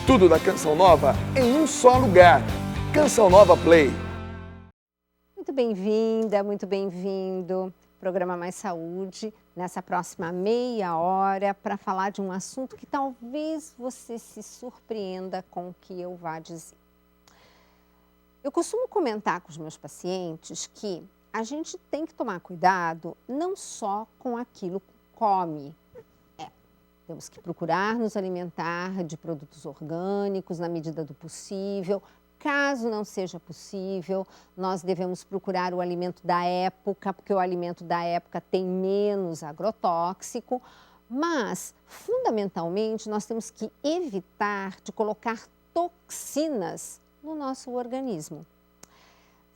Tudo da Canção Nova em um só lugar. Canção Nova Play. Muito bem-vinda, muito bem-vindo. Programa Mais Saúde, nessa próxima meia hora, para falar de um assunto que talvez você se surpreenda com o que eu vá dizer. Eu costumo comentar com os meus pacientes que a gente tem que tomar cuidado não só com aquilo que come. Temos que procurar nos alimentar de produtos orgânicos na medida do possível. Caso não seja possível, nós devemos procurar o alimento da época, porque o alimento da época tem menos agrotóxico. Mas, fundamentalmente, nós temos que evitar de colocar toxinas no nosso organismo.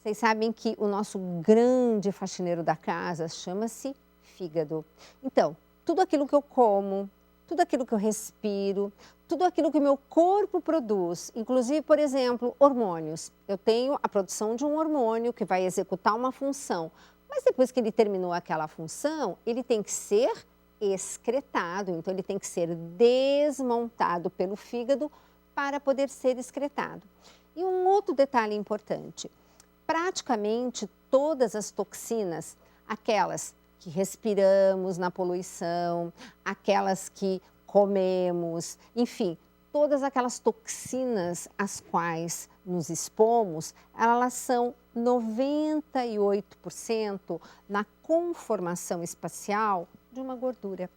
Vocês sabem que o nosso grande faxineiro da casa chama-se fígado. Então, tudo aquilo que eu como, tudo aquilo que eu respiro, tudo aquilo que o meu corpo produz, inclusive, por exemplo, hormônios. Eu tenho a produção de um hormônio que vai executar uma função, mas depois que ele terminou aquela função, ele tem que ser excretado, então ele tem que ser desmontado pelo fígado para poder ser excretado. E um outro detalhe importante, praticamente todas as toxinas, aquelas que respiramos na poluição, aquelas que comemos, enfim, todas aquelas toxinas às quais nos expomos, elas são 98% na conformação espacial de uma gordura.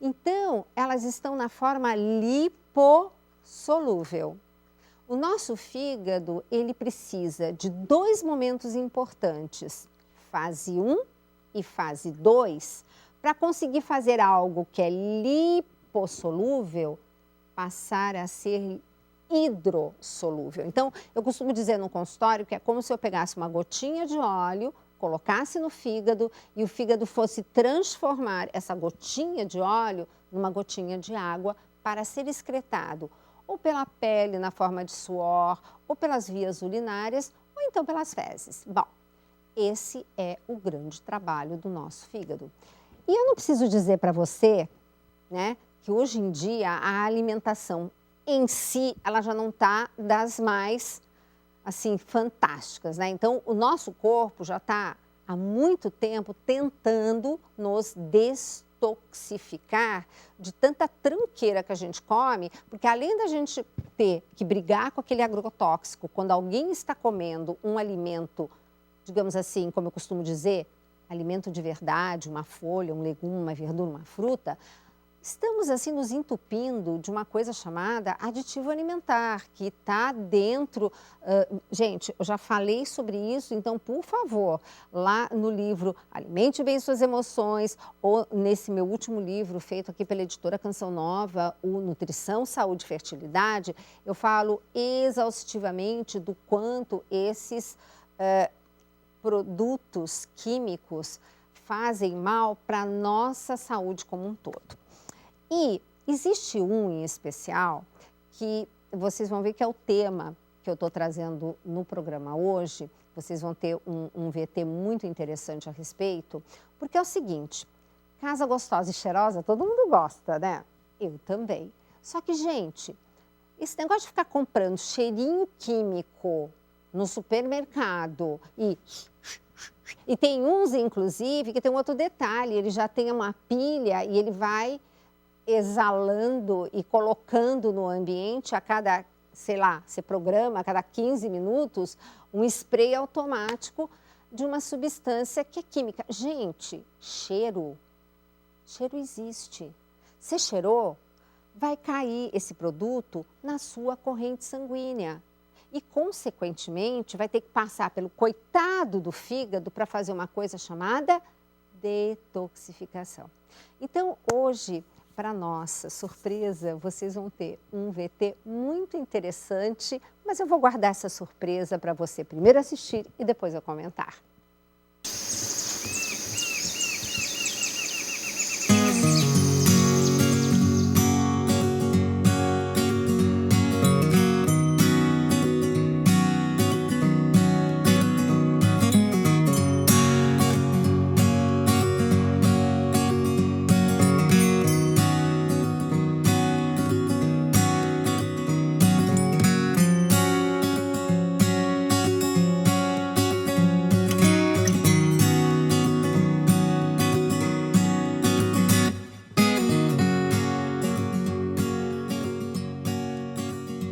Então, elas estão na forma lipossolúvel. O nosso fígado, ele precisa de dois momentos importantes, fase 1 e fase 2, para conseguir fazer algo que é lipossolúvel passar a ser hidrossolúvel. Então, eu costumo dizer no consultório que é como se eu pegasse uma gotinha de óleo, colocasse no fígado e o fígado fosse transformar essa gotinha de óleo numa gotinha de água para ser excretado, ou pela pele na forma de suor, ou pelas vias urinárias, ou então pelas fezes. Bom, esse é o grande trabalho do nosso fígado. E eu não preciso dizer para você, né, que hoje em dia a alimentação em si, ela já não está das mais, assim, fantásticas, né? Então, o nosso corpo já está há muito tempo tentando nos detoxificar de tanta tranqueira que a gente come, porque além da gente ter que brigar com aquele agrotóxico, quando alguém está comendo um alimento, digamos assim, como eu costumo dizer, alimento de verdade, uma folha, um legume, uma verdura, uma fruta, estamos assim nos entupindo de uma coisa chamada aditivo alimentar, que está dentro... gente, eu já falei sobre isso, então, por favor, lá no livro Alimente Bem Suas Emoções, ou nesse meu último livro, feito aqui pela editora Canção Nova, o Nutrição, Saúde e Fertilidade, eu falo exaustivamente do quanto esses produtos químicos fazem mal para a nossa saúde como um todo. E existe um em especial que vocês vão ver que é o tema que eu estou trazendo no programa hoje. Vocês vão ter um VT muito interessante a respeito, porque é o seguinte, casa gostosa e cheirosa todo mundo gosta, né? Eu também. Só que, gente, esse negócio de ficar comprando cheirinho químico no supermercado e tem uns, inclusive, que tem um outro detalhe, ele já tem uma pilha e ele vai exalando e colocando no ambiente a cada, sei lá, você programa a cada 15 minutos um spray automático de uma substância que é química. Gente, cheiro existe. Você cheirou, vai cair esse produto na sua corrente sanguínea. E, consequentemente, vai ter que passar pelo coitado do fígado para fazer uma coisa chamada detoxificação. Então, hoje, para nossa surpresa, vocês vão ter um VT muito interessante, mas eu vou guardar essa surpresa para você primeiro assistir e depois eu comentar.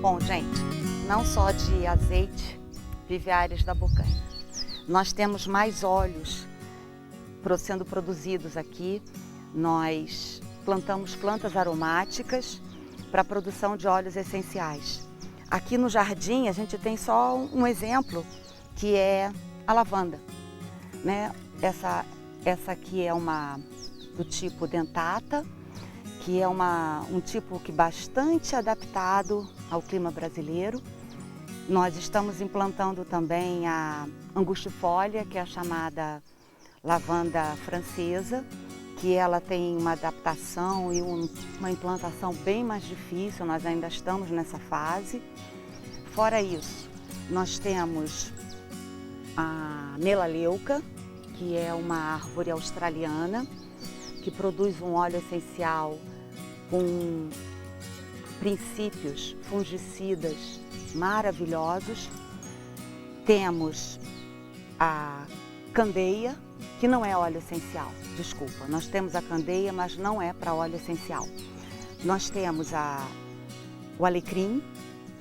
Bom, gente, não só de azeite vive Ares da Bocaina. Nós temos mais óleos sendo produzidos aqui. Nós plantamos plantas aromáticas para a produção de óleos essenciais. Aqui no jardim a gente tem só um exemplo, que é a lavanda, né? Essa aqui é uma do tipo dentata, que é um tipo que bastante adaptado ao clima brasileiro. Nós estamos implantando também a angustifólia, que é a chamada lavanda francesa, que ela tem uma adaptação e uma implantação bem mais difícil, nós ainda estamos nessa fase. Fora isso, nós temos a melaleuca, que é uma árvore australiana, que produz um óleo essencial com princípios fungicidas maravilhosos. Temos a candeia, que não é óleo essencial, desculpa. Nós temos a candeia, mas não é para óleo essencial. Nós temos o alecrim,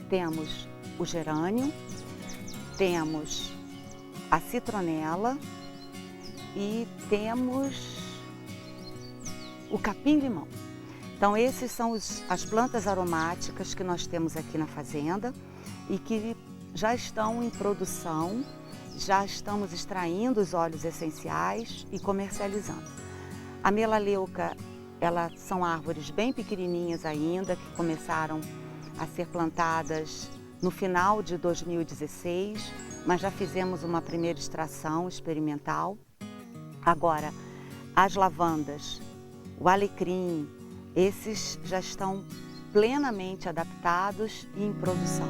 temos o gerânio, temos a citronela e temos o capim-limão. Então, esses são as plantas aromáticas que nós temos aqui na fazenda e que já estão em produção, já estamos extraindo os óleos essenciais e comercializando. A melaleuca, elas são árvores bem pequenininhas ainda, que começaram a ser plantadas no final de 2016, mas já fizemos uma primeira extração experimental. Agora, as lavandas, o alecrim, esses já estão plenamente adaptados e em produção.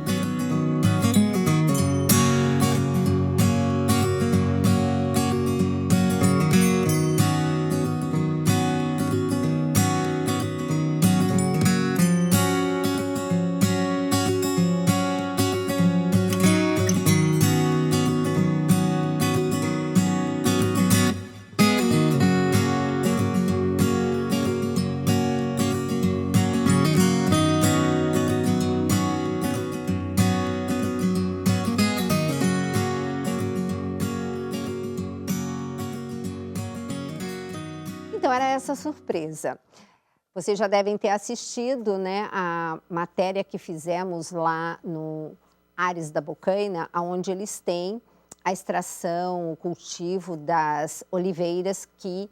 Então, era essa surpresa. Vocês já devem ter assistido, né, a matéria que fizemos lá no Ares da Bocaina, onde eles têm a extração, o cultivo das oliveiras, que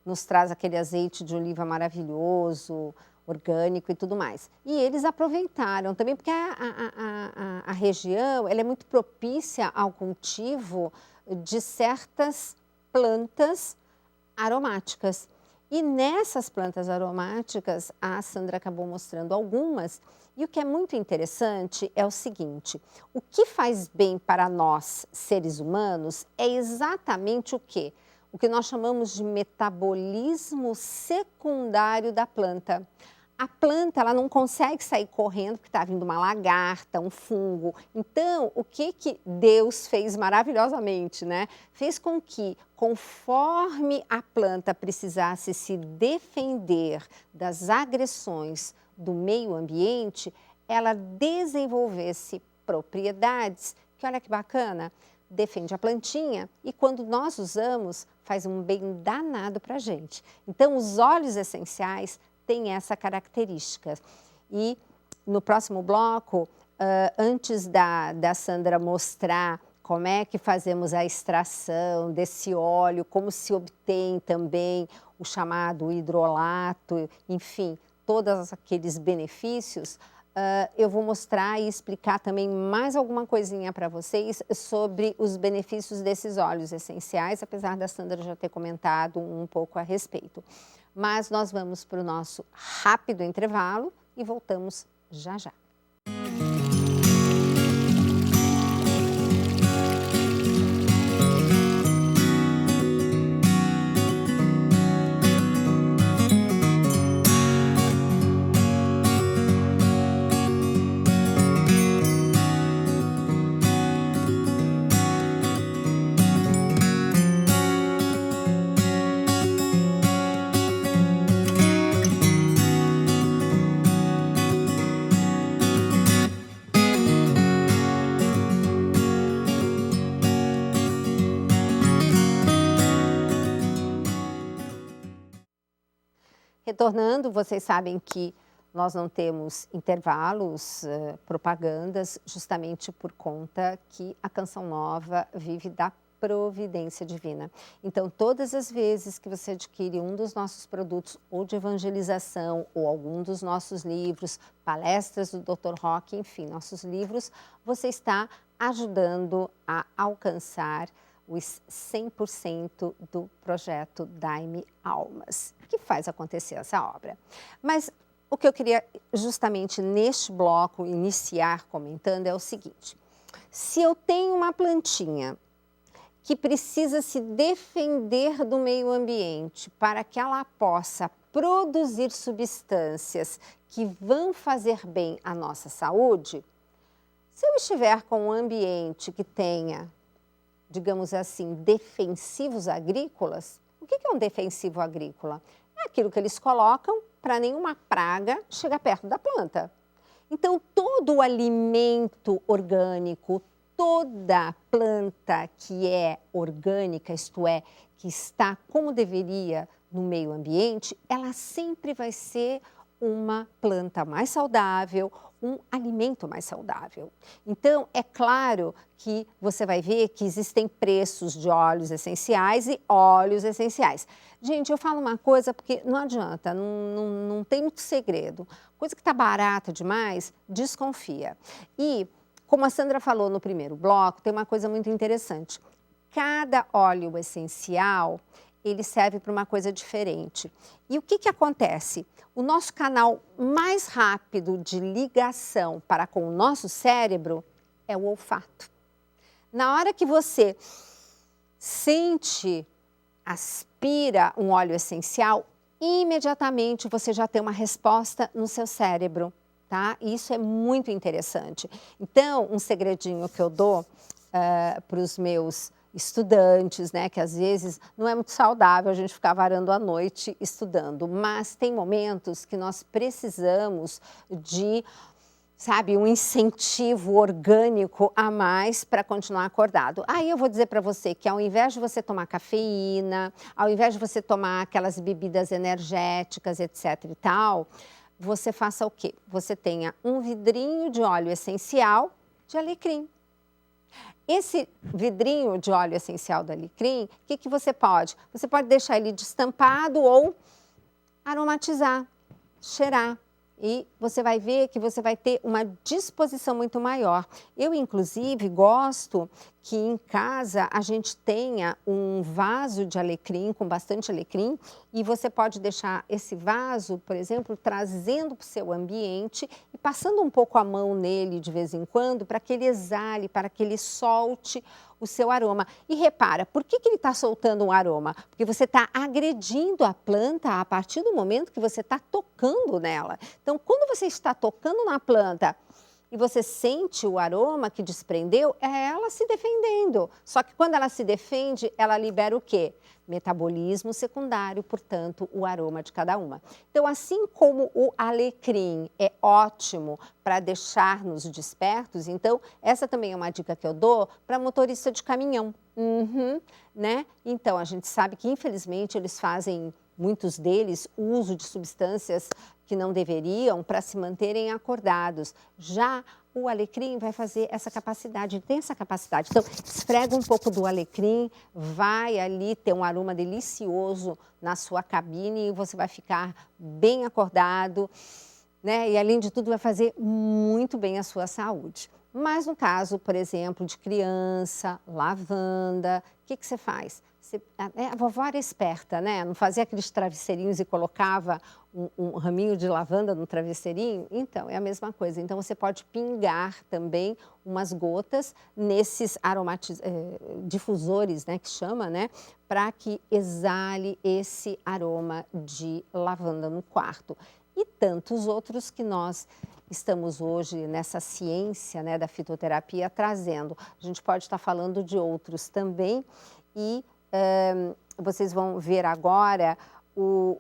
nos traz aquele azeite de oliva maravilhoso, orgânico e tudo mais. E eles aproveitaram também, porque a região ela é muito propícia ao cultivo de certas plantas aromáticas. E nessas plantas aromáticas, a Sandra acabou mostrando algumas. E o que é muito interessante é o seguinte: o que faz bem para nós, seres humanos, é exatamente o quê? O que nós chamamos de metabolismo secundário da planta. A planta ela não consegue sair correndo porque está vindo uma lagarta, um fungo. Então, o que Deus fez maravilhosamente, né? Fez com que, conforme a planta precisasse se defender das agressões do meio ambiente, ela desenvolvesse propriedades que, olha que bacana, defende a plantinha e quando nós usamos, faz um bem danado para a gente. Então, os óleos essenciais tem essa característica. E no próximo bloco, antes da Sandra mostrar como é que fazemos a extração desse óleo, como se obtém também o chamado hidrolato, enfim, todos aqueles benefícios, eu vou mostrar e explicar também mais alguma coisinha para vocês sobre os benefícios desses óleos essenciais, apesar da Sandra já ter comentado um pouco a respeito. Mas nós vamos para o nosso rápido intervalo e voltamos já já. Retornando, vocês sabem que nós não temos intervalos, propagandas, justamente por conta que a Canção Nova vive da providência divina. Então, todas as vezes que você adquire um dos nossos produtos, ou de evangelização, ou algum dos nossos livros, palestras do Dr. Roque, enfim, nossos livros, você está ajudando a alcançar os 100% do projeto Dai-me Almas, que faz acontecer essa obra. Mas o que eu queria justamente neste bloco iniciar comentando é o seguinte: se eu tenho uma plantinha que precisa se defender do meio ambiente para que ela possa produzir substâncias que vão fazer bem à nossa saúde, se eu estiver com um ambiente que tenha, digamos assim, defensivos agrícolas, o que é um defensivo agrícola? É aquilo que eles colocam para nenhuma praga chegar perto da planta. Então, todo o alimento orgânico, toda planta que é orgânica, isto é, que está como deveria no meio ambiente, ela sempre vai ser uma planta mais saudável, um alimento mais saudável. Então, é claro que você vai ver que existem preços de óleos essenciais e óleos essenciais. Gente, eu falo uma coisa porque não adianta, não tem muito segredo. Coisa que está barata demais, desconfia. E, como a Sandra falou no primeiro bloco, tem uma coisa muito interessante. Cada óleo essencial, ele serve para uma coisa diferente. E o que acontece? O nosso canal mais rápido de ligação para com o nosso cérebro é o olfato. Na hora que você sente, aspira um óleo essencial, imediatamente você já tem uma resposta no seu cérebro, tá? E isso é muito interessante. Então, um segredinho que eu dou para os meus estudantes, né, que às vezes não é muito saudável a gente ficar varando a noite estudando, mas tem momentos que nós precisamos de, sabe, um incentivo orgânico a mais para continuar acordado. Aí eu vou dizer para você que ao invés de você tomar cafeína, ao invés de você tomar aquelas bebidas energéticas, etc e tal, você faça o quê? Você tenha um vidrinho de óleo essencial de alecrim. Esse vidrinho de óleo essencial do alecrim, o que você pode? Você pode deixar ele destampado ou aromatizar, cheirar. E você vai ver que você vai ter uma disposição muito maior. Eu, inclusive, gosto que em casa a gente tenha um vaso de alecrim, com bastante alecrim, e você pode deixar esse vaso, por exemplo, trazendo para o seu ambiente e passando um pouco a mão nele de vez em quando, para que ele exale, para que ele solte o seu aroma. E repara, por que ele está soltando um aroma? Porque você está agredindo a planta a partir do momento que você está tocando nela. Então, quando você está tocando na planta e você sente o aroma que desprendeu, é ela se defendendo. Só que quando ela se defende, ela libera o quê? Metabolismo secundário, portanto, o aroma de cada uma. Então, assim como o alecrim é ótimo para deixar-nos despertos, então, essa também é uma dica que eu dou para motorista de caminhão. Né? Então, a gente sabe que, infelizmente, eles fazem, muitos deles, uso de substâncias que não deveriam para se manterem acordados. Já o alecrim vai fazer essa capacidade, tem essa capacidade. Então, esfrega um pouco do alecrim, vai ali ter um aroma delicioso na sua cabine e você vai ficar bem acordado, né? E, além de tudo, vai fazer muito bem à sua saúde. Mas, no caso, por exemplo, de criança, lavanda, o que você faz? A vovó era esperta, né? Não fazia aqueles travesseirinhos e colocava um raminho de lavanda no travesseirinho? Então, é a mesma coisa. Então, você pode pingar também umas gotas nesses difusores, né, que chama, né? Para que exale esse aroma de lavanda no quarto. E tantos outros que nós estamos hoje nessa ciência, né, da fitoterapia trazendo. A gente pode estar falando de outros também e vocês vão ver agora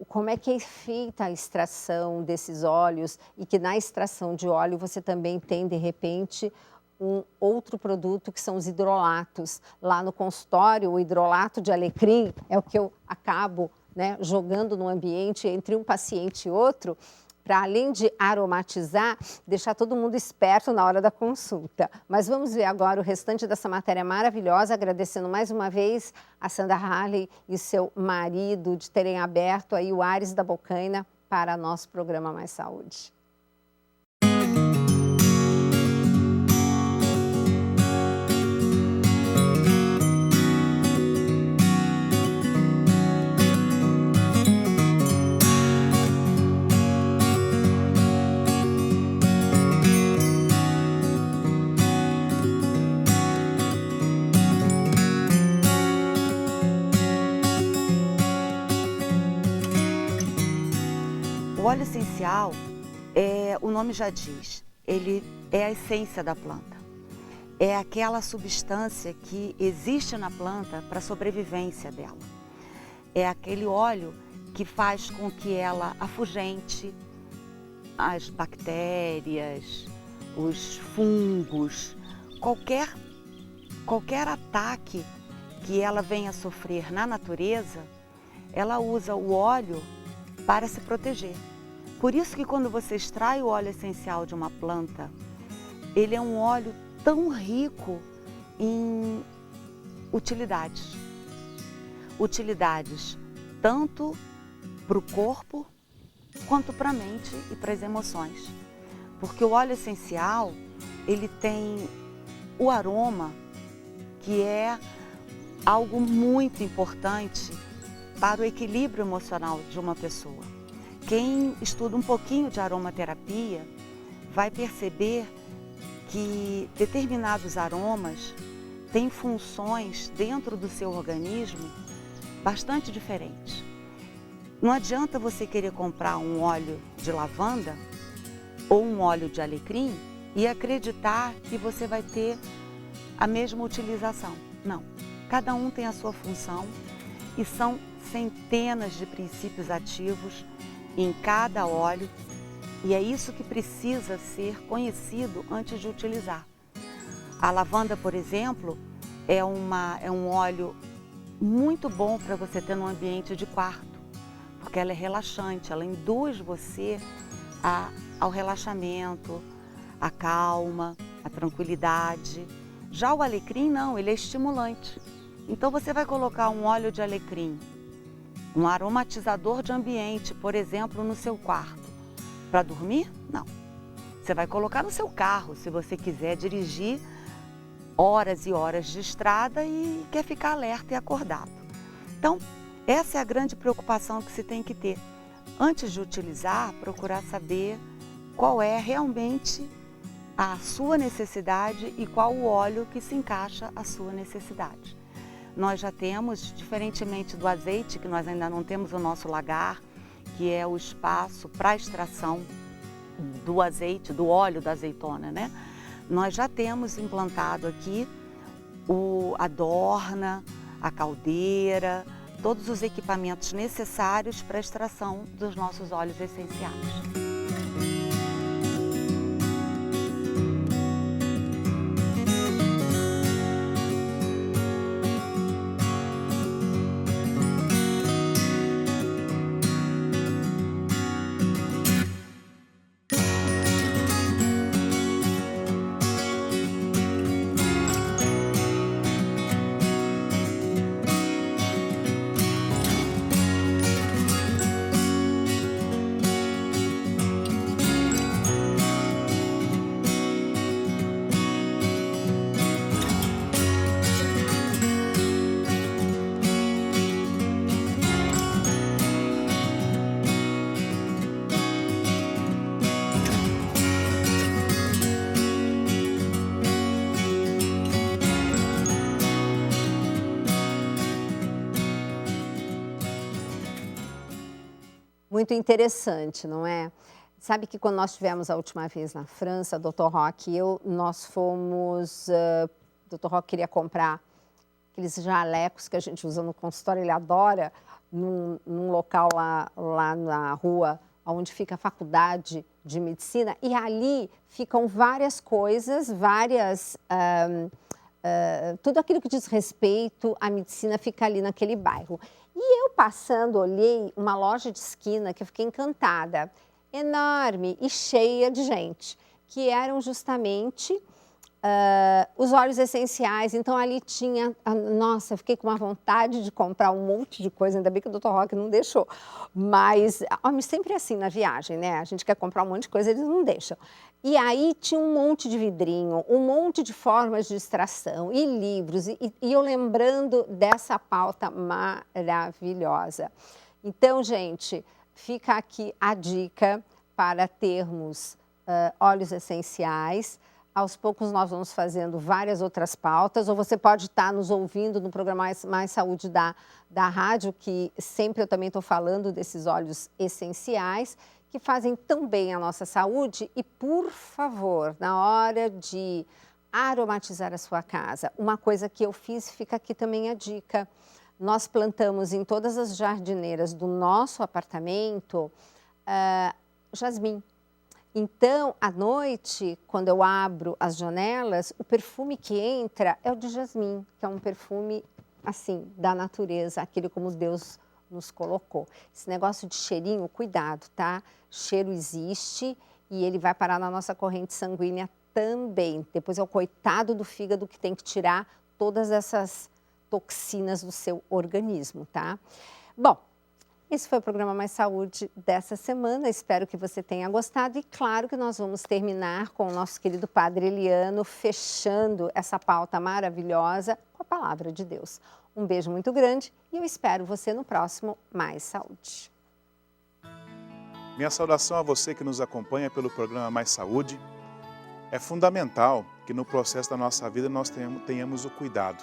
como é que é feita a extração desses óleos e que na extração de óleo você também tem, de repente, um outro produto que são os hidrolatos. Lá no consultório, o hidrolato de alecrim é o que eu acabo, né, jogando no ambiente entre um paciente e outro, para além de aromatizar, deixar todo mundo esperto na hora da consulta. Mas vamos ver agora o restante dessa matéria maravilhosa, agradecendo mais uma vez a Sandra Harley e seu marido de terem aberto aí o Ares da Bocaina para nosso programa Mais Saúde. O óleo essencial, o nome já diz, ele é a essência da planta. É aquela substância que existe na planta para a sobrevivência dela. É aquele óleo que faz com que ela afugente as bactérias, os fungos, qualquer ataque que ela venha sofrer na natureza, ela usa o óleo para se proteger. Por isso que quando você extrai o óleo essencial de uma planta, ele é um óleo tão rico em utilidades. Utilidades tanto para o corpo quanto para a mente e para as emoções. Porque o óleo essencial, ele tem o aroma, que é algo muito importante para o equilíbrio emocional de uma pessoa. Quem estuda um pouquinho de aromaterapia vai perceber que determinados aromas têm funções dentro do seu organismo bastante diferentes. Não adianta você querer comprar um óleo de lavanda ou um óleo de alecrim e acreditar que você vai ter a mesma utilização. Não, cada um tem a sua função e são centenas de princípios ativos em cada óleo, e é isso que precisa ser conhecido antes de utilizar. A lavanda, por exemplo, é um óleo muito bom para você ter no ambiente de quarto, porque ela é relaxante, ela induz você ao relaxamento, à calma, à tranquilidade. Já o alecrim não, ele é estimulante. Então você vai colocar um óleo de alecrim, um aromatizador de ambiente, por exemplo, no seu quarto, para dormir? Não. Você vai colocar no seu carro, se você quiser dirigir horas e horas de estrada e quer ficar alerta e acordado. Então, essa é a grande preocupação que se tem que ter. Antes de utilizar, procurar saber qual é realmente a sua necessidade e qual o óleo que se encaixa à sua necessidade. Nós já temos, diferentemente do azeite, que nós ainda não temos o nosso lagar, que é o espaço para extração do azeite, do óleo da azeitona, né? Nós já temos implantado aqui a dorna, a caldeira, todos os equipamentos necessários para a extração dos nossos óleos essenciais. Muito interessante, não é? Sabe que quando nós estivemos a última vez na França, Dr. Roque e eu, nós fomos... Dr. Roque queria comprar aqueles jalecos que a gente usa no consultório, ele adora, num local lá na rua onde fica a faculdade de medicina, e ali ficam várias coisas, várias tudo aquilo que diz respeito à medicina fica ali naquele bairro. E eu passando, olhei uma loja de esquina que eu fiquei encantada, enorme e cheia de gente, que eram justamente os óleos essenciais. Então ali tinha, nossa, eu fiquei com uma vontade de comprar um monte de coisa, ainda bem que o Dr. Roque não deixou, mas homem sempre é assim na viagem, né? A gente quer comprar um monte de coisa, eles não deixam. E aí tinha um monte de vidrinho, um monte de formas de extração e livros, e eu lembrando dessa pauta maravilhosa. Então, gente, fica aqui a dica para termos óleos essenciais. Aos poucos nós vamos fazendo várias outras pautas, ou você pode estar nos ouvindo no programa Mais Saúde da rádio, que sempre eu também estou falando desses óleos essenciais, que fazem tão bem a nossa saúde. E, por favor, na hora de aromatizar a sua casa, uma coisa que eu fiz, fica aqui também a dica. Nós plantamos em todas as jardineiras do nosso apartamento jasmim. Então, à noite, quando eu abro as janelas, o perfume que entra é o de jasmim, que é um perfume, assim, da natureza, aquele como Deus nos colocou. Esse negócio de cheirinho, cuidado, tá? Cheiro existe e ele vai parar na nossa corrente sanguínea também. Depois é o coitado do fígado que tem que tirar todas essas toxinas do seu organismo, tá? Bom, esse foi o programa Mais Saúde dessa semana. Espero que você tenha gostado e claro que nós vamos terminar com o nosso querido Padre Eliano fechando essa pauta maravilhosa com a palavra de Deus. Um beijo muito grande e eu espero você no próximo Mais Saúde. Minha saudação a você que nos acompanha pelo programa Mais Saúde. É fundamental que no processo da nossa vida nós tenhamos o cuidado.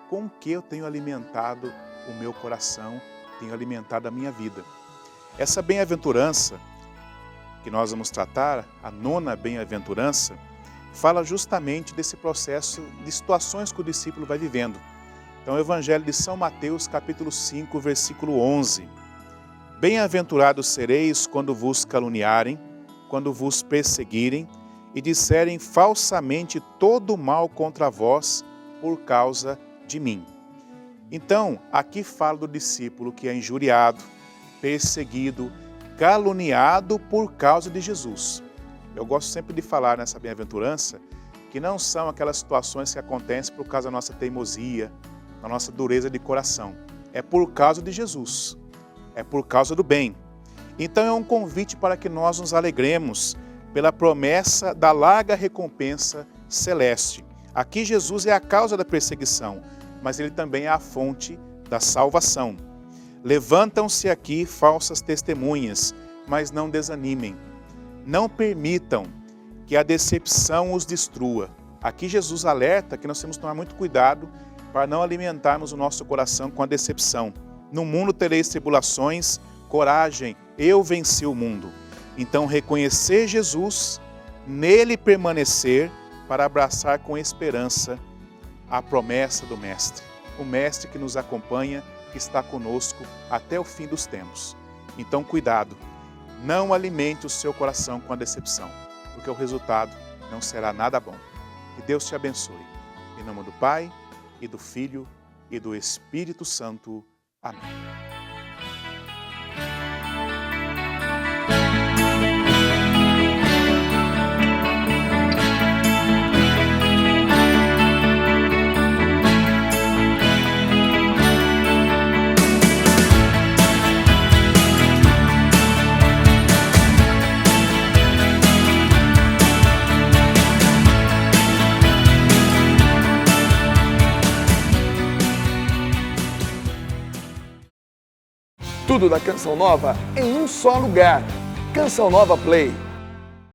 Com o que eu tenho alimentado o meu coração, tenho alimentado a minha vida. Essa bem-aventurança que nós vamos tratar, a 9ª bem-aventurança, fala justamente desse processo de situações que o discípulo vai vivendo. Então, o Evangelho de São Mateus, capítulo 5, versículo 11. Bem-aventurados sereis quando vos caluniarem, quando vos perseguirem e disserem falsamente todo mal contra vós por causa de mim. Então, aqui fala do discípulo que é injuriado, perseguido, caluniado por causa de Jesus. Eu gosto sempre de falar nessa bem-aventurança que não são aquelas situações que acontecem por causa da nossa teimosia, da nossa dureza de coração. É por causa de Jesus, é por causa do bem. Então é um convite para que nós nos alegremos pela promessa da larga recompensa celeste. Aqui Jesus é a causa da perseguição, mas ele também é a fonte da salvação. Levantam-se aqui falsas testemunhas, mas não desanimem. Não permitam que a decepção os destrua. Aqui Jesus alerta que nós temos que tomar muito cuidado para não alimentarmos o nosso coração com a decepção. No mundo tereis tribulações, coragem, eu venci o mundo. Então reconhecer Jesus, nele permanecer, para abraçar com esperança a promessa do Mestre. O Mestre que nos acompanha, que está conosco até o fim dos tempos. Então cuidado, não alimente o seu coração com a decepção, porque o resultado não será nada bom. Que Deus te abençoe. Em nome do Pai, e do Filho, e do Espírito Santo. Amém. Tudo da Canção Nova em um só lugar. Canção Nova Play.